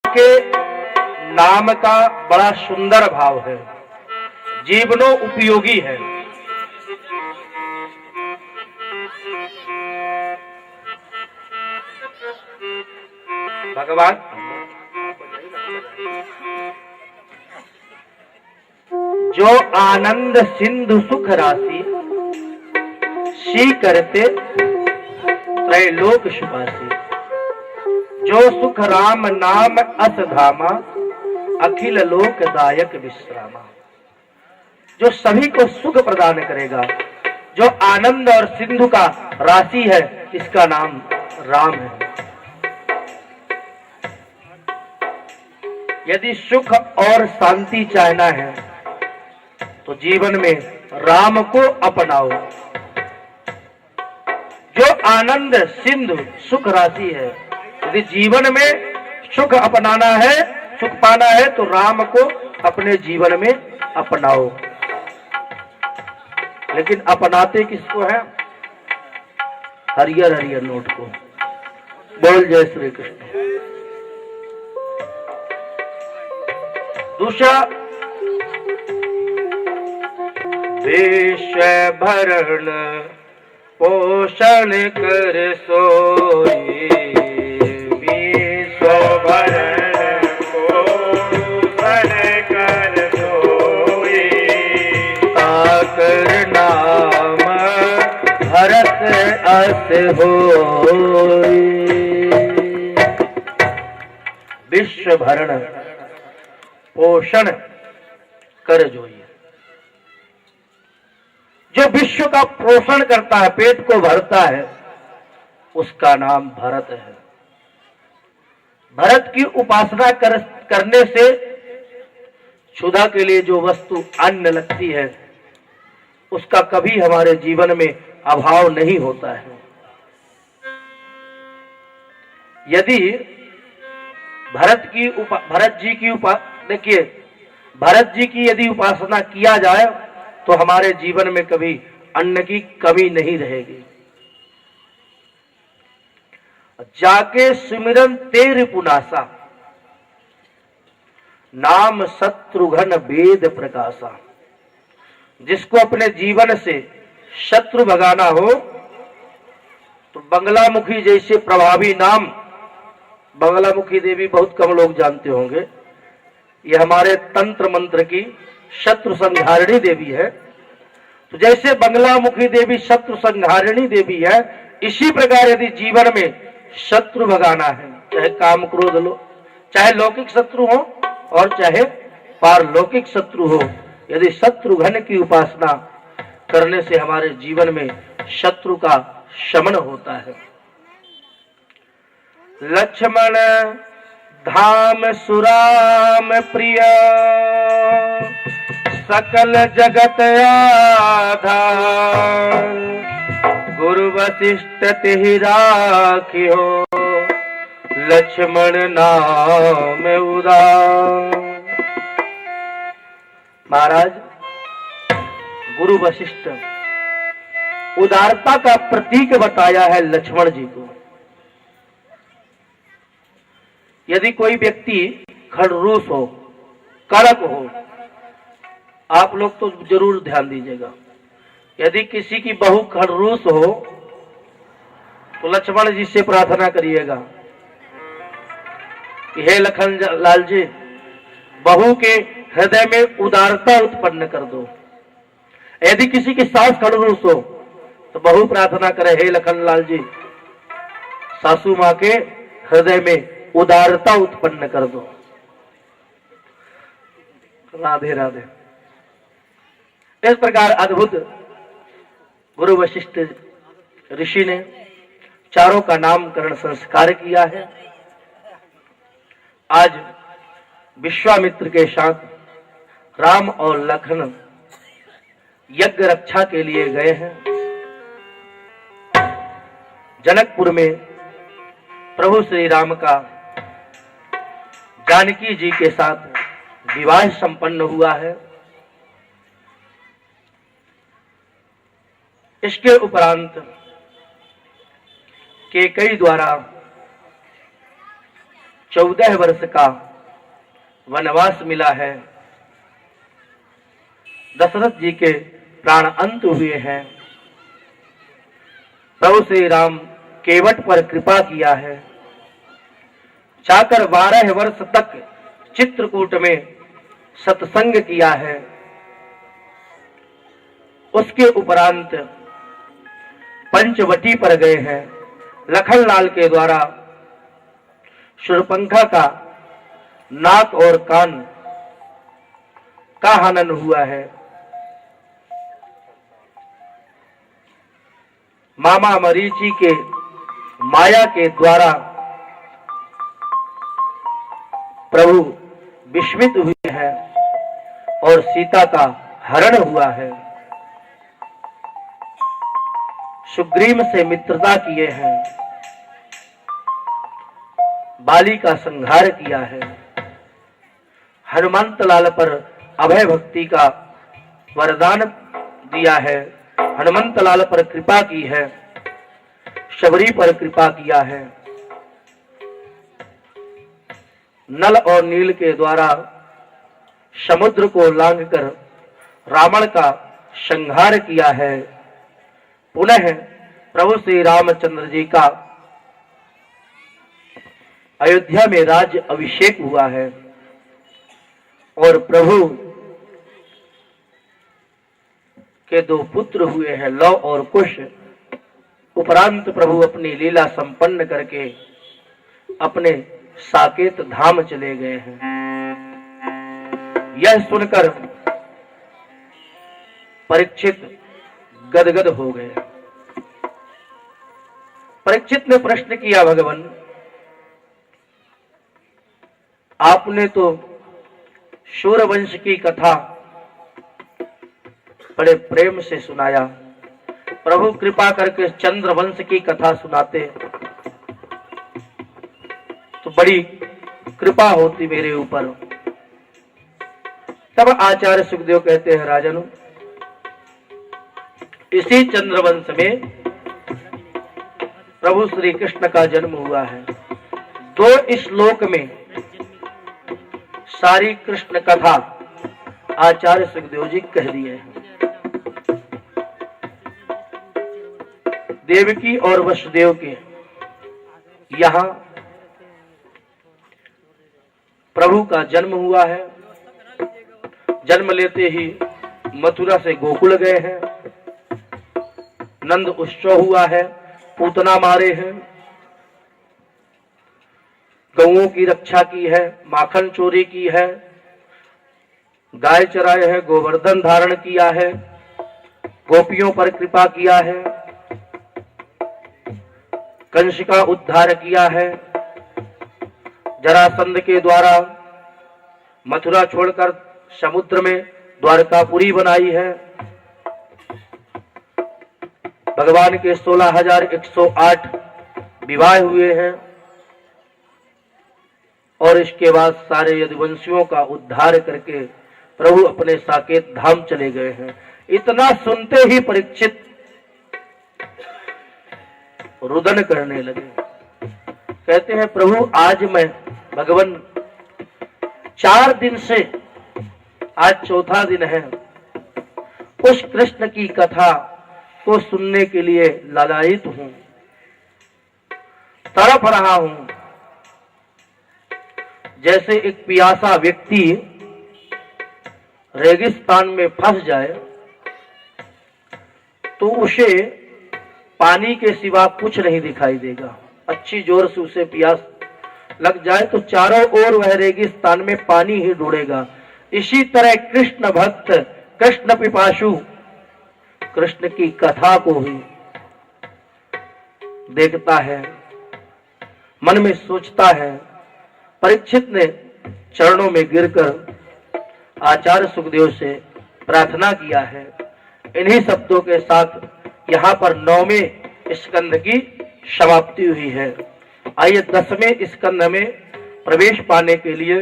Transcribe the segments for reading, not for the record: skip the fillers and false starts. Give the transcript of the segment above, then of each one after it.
के नाम का बड़ा सुंदर भाव है, जीवनो उपयोगी है। भगवान जो आनंद सिंधु सुख राशि, सी करते त्रैलोक शुभासी। जो सुख राम नाम अस धामा, अखिल लोक दायक विश्रामा। जो सभी को सुख प्रदान करेगा, जो आनंद और सिंधु का राशि है, इसका नाम राम है। यदि सुख और शांति चाहना है तो जीवन में राम को अपनाओ। जो आनंद सिंधु सुख राशि है, यदि जीवन में सुख अपनाना है, सुख पाना है, तो राम को अपने जीवन में अपनाओ। लेकिन अपनाते किसको है? हरियर हरियर नोट को। बोल जय श्री कृष्ण। दूसरा, विश्व भरण पोषण कर सोई। विश्व भरण पोषण कर सोई। ताकर नाम हरस अस होई। विश्व भरण पोषण कर जोई। जो विश्व का पोषण करता है, पेट को भरता है, उसका नाम भरत है। भरत की उपासना करने से क्षुधा के लिए जो वस्तु अन्न लगती है, उसका कभी हमारे जीवन में अभाव नहीं होता है। यदि भरत जी की यदि उपासना किया जाए तो हमारे जीवन में कभी अन्न की कमी नहीं रहेगी। जाके सिमरन तेरे पुनासा, नाम शत्रुघ्न वेद प्रकाशा। जिसको अपने जीवन से शत्रु भगाना हो तो बंगलामुखी जैसे प्रभावी नाम, बंगलामुखी देवी बहुत कम लोग जानते होंगे, ये हमारे तंत्र मंत्र की शत्रु संहारिणी देवी है। तो जैसे बंगलामुखी देवी शत्रु संहारिणी देवी है, इसी प्रकार यदि जीवन में शत्रु भगाना है, चाहे काम क्रोध लो, चाहे लौकिक शत्रु हो और चाहे पारलौकिक शत्रु हो, यदि शत्रुघ्न की उपासना करने से हमारे जीवन में शत्रु का शमन होता है। लक्ष्मण धाम सुराम प्रिय, सकल जगत आधार। गुरु वशिष्ठ तिहि राखियो, लक्ष्मण नाम उदार। महाराज, गुरु वशिष्ठ उदारता का प्रतीक बताया है लक्ष्मण जी को। यदि कोई व्यक्ति खड़रूस हो, कड़क हो, आप लोग तो जरूर ध्यान दीजिएगा, यदि किसी की बहू खड़रूस हो तो लक्ष्मण जी से प्रार्थना करिएगा कि हे लखन लाल जी, बहू के हृदय में उदारता उत्पन्न कर दो। यदि किसी की सास खड़रूस हो तो बहू प्रार्थना करे, हे लखन लाल जी, सासू मां के हृदय में उदारता उत्पन्न कर दो। राधे राधे। इस प्रकार अद्भुत गुरु वशिष्ठ ऋषि ने चारों का नामकरण संस्कार किया है। आज विश्वामित्र के साथ राम और लखन यज्ञ रक्षा के लिए गए हैं। जनकपुर में प्रभु श्री राम का जानकी जी के साथ विवाह संपन्न हुआ है। इसके उपरांत केकई द्वारा 14 वर्ष का वनवास मिला है। दशरथ जी के प्राण अंत हुए हैं। प्रभु श्री राम केवट पर कृपा किया है। चाकर 12 वर्ष तक चित्रकूट में सत्संग किया है। उसके उपरांत पंचवटी पर गए हैं। लखनलाल के द्वारा शूर्पणखा का नाक और कान का हनन हुआ है। मामा मरीचि के माया के द्वारा प्रभु विस्मित हुए हैं और सीता का हरण हुआ है। सुग्रीव से मित्रता किए हैं। बाली का संहार किया है। हनुमंत लाल पर अभय भक्ति का वरदान दिया है। हनुमंत लाल पर कृपा की है। शबरी पर कृपा किया है। नल और नील के द्वारा समुद्र को लांघकर रावण का संहार किया है। पुनः प्रभु श्री रामचंद्र जी का अयोध्या में राज्य अभिषेक हुआ है और प्रभु के 2 पुत्र हुए हैं, लव और कुश। उपरांत प्रभु अपनी लीला संपन्न करके अपने साकेत धाम चले गए हैं। यह सुनकर परीक्षित गदगद हो गए। परीक्षित ने प्रश्न किया, भगवान आपने तो सूर्यवंश की कथा बड़े प्रेम से सुनाया, प्रभु कृपा करके चंद्रवंश की कथा सुनाते तो बड़ी कृपा होती मेरे ऊपर। तब आचार्य सुखदेव कहते हैं, राजन इसी चंद्रवंश में प्रभु श्री कृष्ण का जन्म हुआ है। 2 श्लोक में सारी कृष्ण कथा आचार्य सुखदेव जी कह दिए हैं। देवकी और वसुदेव के यहाँ प्रभु का जन्म हुआ है। जन्म लेते ही मथुरा से गोकुल गए हैं। नंद उत्सव हुआ है। पूतना मारे हैं। गौओं की रक्षा की है। माखन चोरी की है। गाय चराए है। गोवर्धन धारण किया है। गोपियों पर कृपा किया है। कंस का उद्धार किया है। जरासंध के द्वारा मथुरा छोड़कर समुद्र में द्वारकापुरी बनाई है। भगवान के 16,108 विवाह हुए हैं और इसके बाद सारे यदुवंशियों का उद्धार करके प्रभु अपने साकेत धाम चले गए हैं। इतना सुनते ही परीक्षित रुदन करने लगे। कहते हैं, प्रभु आज मैं भगवान 4 दिन से, आज चौथा दिन है, उस कृष्ण की कथा को सुनने के लिए लालायित हूं, तड़प रहा हूं। जैसे एक प्यासा व्यक्ति रेगिस्तान में फंस जाए तो उसे पानी के सिवा कुछ नहीं दिखाई देगा। अच्छी जोर से उसे प्यास लग जाए तो चारों ओर वह रेगिस्तान में पानी ही ढूंढेगा। इसी तरह कृष्ण भक्त, कृष्ण पिपासु कृष्ण की कथा को ही देखता है, मन में सोचता है। परीक्षित ने चरणों में गिरकर आचार्य सुखदेव से प्रार्थना किया है। इन्हीं शब्दों के साथ यहाँ पर 9वें स्कंध की समाप्ति हुई है। आइए 10वें स्कंध में प्रवेश पाने के लिए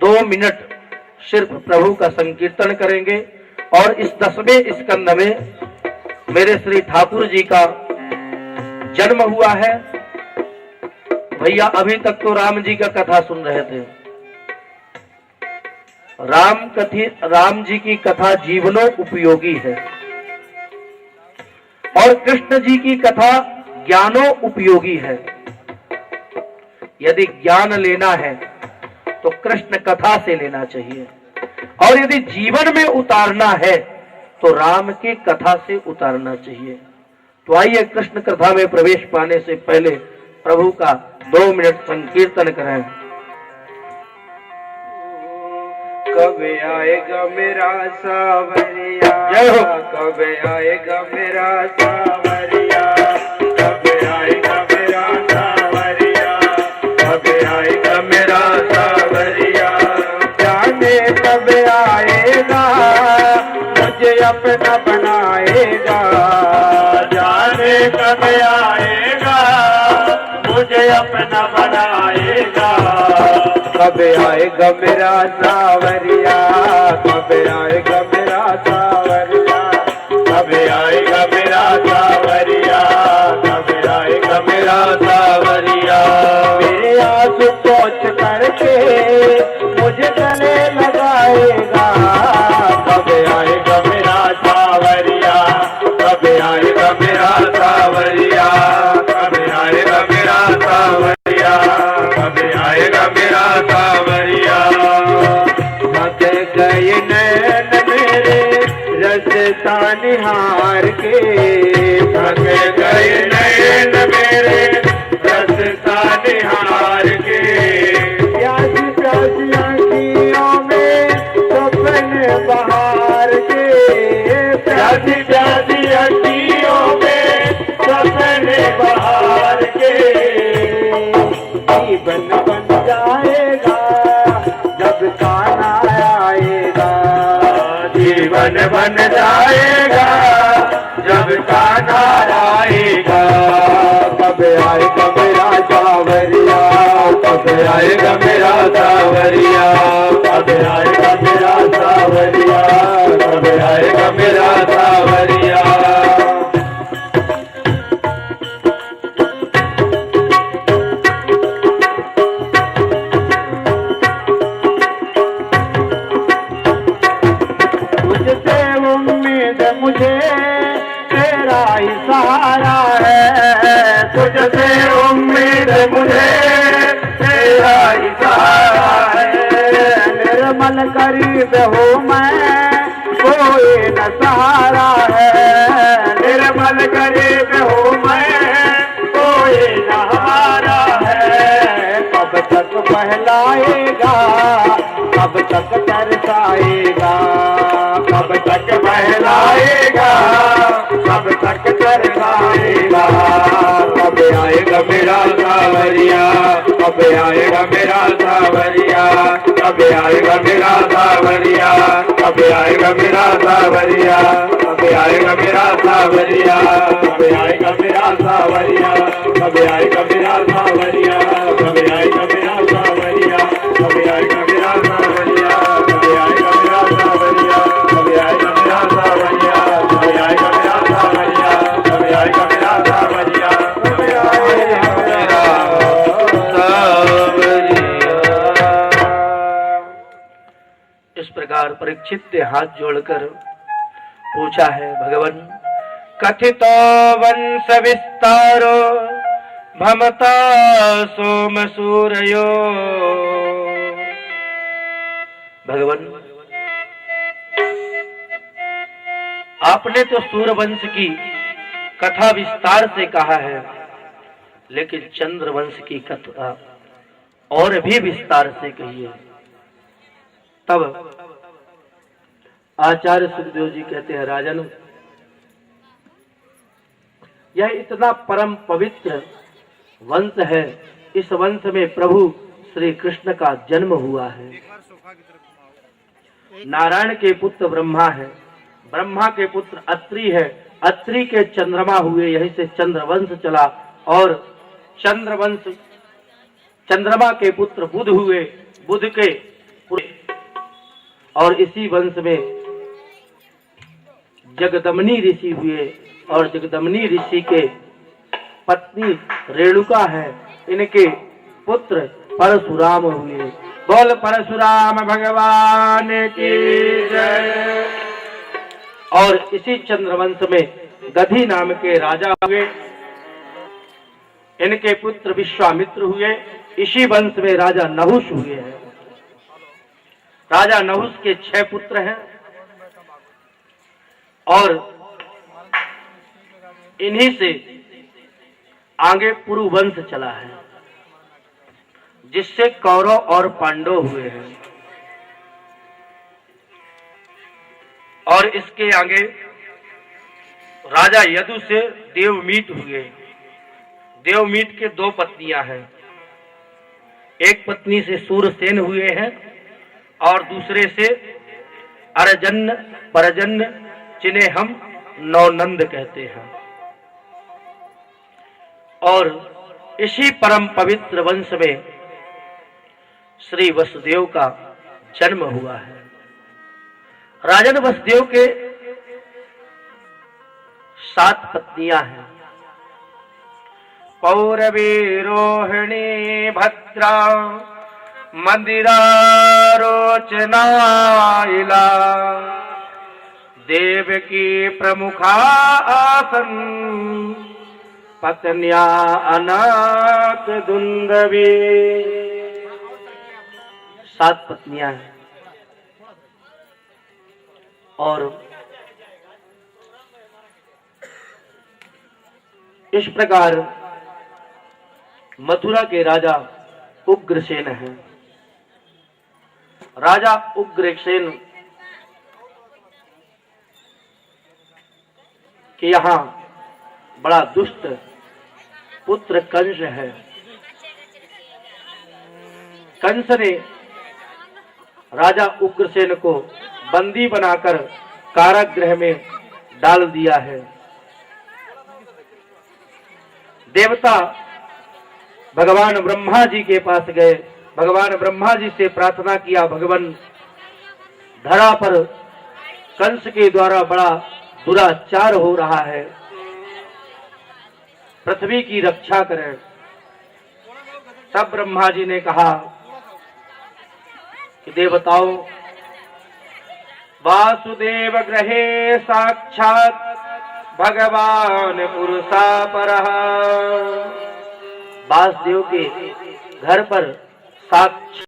2 मिनट सिर्फ प्रभु का संकीर्तन करेंगे और इस 10वें स्कंध में मेरे श्री ठाकुर जी का जन्म हुआ है। भैया अभी तक तो राम जी का कथा सुन रहे थे। राम जी की कथा जीवनो उपयोगी है और कृष्ण जी की कथा ज्ञानो उपयोगी है। यदि ज्ञान लेना है तो कृष्ण कथा से लेना चाहिए और यदि जीवन में उतारना है तो राम की कथा से उतारना चाहिए। तो आइए कृष्ण कथा में प्रवेश पाने से पहले प्रभु का 2 मिनट संकीर्तन करें। कब आएगा मेरा सावरिया, जय हो। कब आएगा मेरा सावरिया, कब आएगा मेरा सावरिया, कब आएगा मेरा सावरिया। जाने कब आएगा मुझे अपना बनाएगा, जाने कब आएगा मुझे अपना बनाएगा। कब आएगा मेरा सावरिया, कब आएगा मेरा सावरिया, कब आएगा मेरा सावरिया, कब आएगा मेरा सावरिया। मेरे आंसू पोंछ करके मुझे गले लगाएगा, कब आएगा मेरा सावरिया, कब आएगा मेरा सावरिया, कब आएगा मेरा सावरिया, कब आएगा मेरा सावरिया। थक गए नैन मेरे रसता निहार के, थक गए नैन मेरे रसता निहार के। प्यासी प्यासी आँखियों में सपने बहार के, प्यासी प्यासी आँखियों में सपने बहार के। जीवन बन जाएगा जब कान्हा आएगा, जीवन बन जाएगा जब कान्हा आएगा। कब आएगा मेरा सावरिया, कब आएगा मेरा सावरिया, कब आएगा मेरा सावरिया, कब आएगा मेरा सावरिया। मुझे तेरा ही सहारा है, तुझसे उम्मीद मुझे तेरा ही सहारा है। निर्मल करीब हूँ मैं कोई न सहारा है, निर्मल करीब हूँ मैं कोई न सहारा है। कब तक बहलाएगा, कब तक तरसाएगा, कब तक बहलाएगा, कब तक तरसाएगा। कब आएगा मेरा सावरिया, कब आएगा मेरा सावरिया, कब आएगा मेरा सावरिया, कब आएगा मेरा सावरिया, कब आएगा मेरा सावरिया, कब आएगा मेरा सावरिया, कब आएगा मेरा सावरिया, कब आएगा मेरा सावरिया, कब आएगा मेरा सावरिया, कब आएगा मेरा सावरिया, कब आएगा मेरा सावरिया, कब आएगा मेरा सावरिया, कब आएगा मेरा सावरिया, कब आएगा मेरा सावरिया। इस प्रकार परीक्षित ने हाथ जोड़कर पूछा है, भगवान कथितो वंश विस्तारो भमता सोम सूरयो। भगवान आपने तो सूर्यवंश की कथा विस्तार से कहा है, लेकिन चंद्रवंश की कथा और भी विस्तार से कही है। तब आचार्य सुखदेव जी कहते हैं, राजन यह इतना परम पवित्र वंश है, इस वंश में प्रभु श्री कृष्ण का जन्म हुआ है। नारायण के पुत्र ब्रह्मा है, ब्रह्मा के पुत्र अत्रि है, अत्रि के चंद्रमा हुए, यहीं से चंद्रवंश चला और चंद्रवंश चंद्रमा के पुत्र बुध हुए, बुध के और इसी वंश में जगदम्नि ऋषि हुए और जगदम्नि ऋषि के पत्नी रेणुका है। इनके पुत्र परशुराम हुए। बोल परशुराम भगवान की जय। और इसी चंद्रवंश में दधि नाम के राजा हुए, इनके पुत्र विश्वामित्र हुए। इसी वंश में राजा नहुष हुए हैं। राजा नहुष के 6 पुत्र हैं और इन्हीं से आगे पुरु वंश चला है, जिससे कौरव और पांडव हुए हैं। और इसके आगे राजा यदु से देवमीत हुए। देवमीत के 2 पत्नियां हैं। एक पत्नी से सूरसेन हुए हैं और दूसरे से अर्जन्न परजन्न, जिन्हें हम नौनंद कहते हैं। और इसी परम पवित्र वंश में श्री वसुदेव का जन्म हुआ है। राजन वसुदेव के 7 पत्नियां हैं। पौरवी रोहिणी भद्रा मंदिरा रोचना इला, देवकी प्रमुखा आसन पत्न्या अनाथ दुंदवी। 7 पत्नियां हैं। और इस प्रकार मथुरा के राजा उग्रसेन हैं। राजा उग्रसेन के यहाँ बड़ा दुष्ट पुत्र कंस है। कंस ने राजा उग्रसेन को बंदी बनाकर कारागृह में डाल दिया है। देवता भगवान ब्रह्मा जी के पास गए। भगवान ब्रह्मा जी से प्रार्थना किया, भगवान धरा पर कंस के द्वारा बड़ा दुराचार हो रहा है, पृथ्वी की रक्षा करें। तब ब्रह्मा जी ने कहा कि देवताओं, वासुदेव ग्रहे साक्षात भगवान पुरुषा परः। वासुदेव के घर पर साक्षात